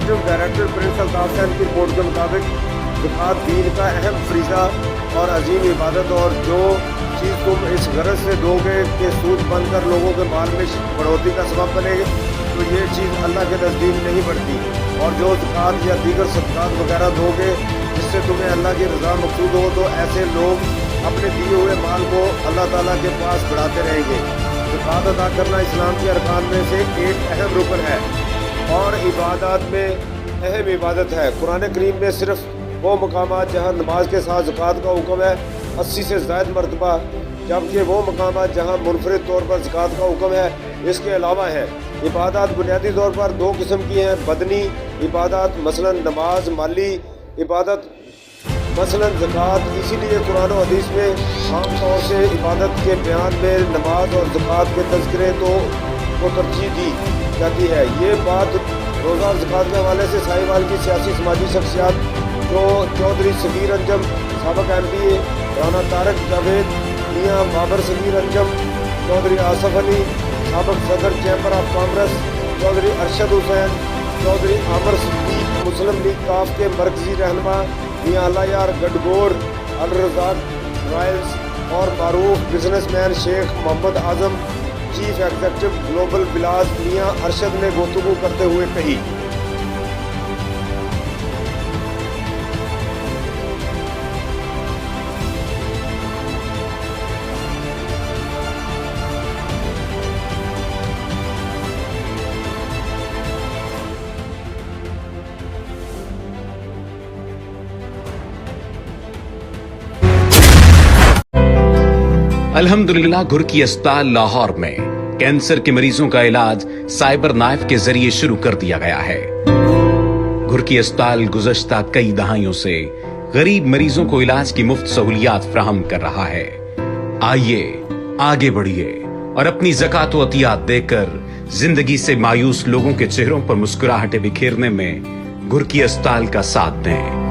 Executive director Prince Altaf Hussain की report के मुताबिक ज़कात दीन का अहम फरीज़ा और अजीम इबादत, और जो चीज़ तुम इस गरज से दोगे कि सूद बनकर लोगों के माल में बढ़ोतरी का सबब बनेगी, तो ये चीज़ अल्लाह के नज़दीक नहीं बढ़ती। और जो ज़कात या दीगर सदक़ात वगैरह दोगे जिससे तुम्हें अल्लाह की रज़ा मक़सूद हो, तो ऐसे लोग अपने दिए हुए माल को अल्लाह ताला के पास बढ़ाते रहेंगे। ज़कात अदा करना इस्लाम के अरकान में से एक अहम रुकन है और इबादत में अहम इबादत है। कुरान करीम में सिर्फ वो मकामात जहाँ नमाज के साथ ज़कात का हुक्म है 80 से ज़ायद मरतबा, जबकि वो मकामात जहाँ मुनफरिद तौर पर ज़कात का हुक्म है इसके अलावा है। इबादत बुनियादी तौर पर दो किस्म की हैं, बदनी इबादत मसलन नमाज, माली इबादत मसलन ज़कात। इसीलिए कुरान और हदीस में आम तौर से इबादत के बयान में नमाज और ज़कात के तज़किरे को तरजीह दी जाती है। ये बात रोज़ा और ज़कात के हवाले से साहिवाल की सियासी समाजी शख्सियात जो चौधरी सगीर अंजम साबिक़ MPA, राना तारक जावेद, मियाँ बाबर सगीर अंजम, चौधरी आसफ अली साबिक़ सदर chamber of commerce, Chaudhry Arshad Hussain, Chaudhry Aamir Siddique Muslim league काफ के मरकज़ी रहनुमा मियाँ अल्लायार गडगोर, अल रज़ाक रॉयल्स और मारूफ बिजनेसमैन शेख मोहम्मद आज़म, चीफ एग्जीक्यूटिव ग्लोबल बिलास मियाँ अरशद ने गुफ्तगू करते हुए कही। अल्हम्दुलिल्लाह घुरकी अस्पताल लाहौर में कैंसर के मरीजों का इलाज साइबर नाइफ के जरिए शुरू कर दिया गया है। घुरकी अस्पताल गुज़श्ता कई दहाइयों से गरीब मरीजों को इलाज की मुफ्त सहूलियात फराहम कर रहा है। आइए आगे बढ़िए और अपनी ज़कात व अतियात देकर जिंदगी से मायूस लोगों के चेहरों पर मुस्कुराहटें बिखेरने में घुरकी अस्पताल का साथ दें।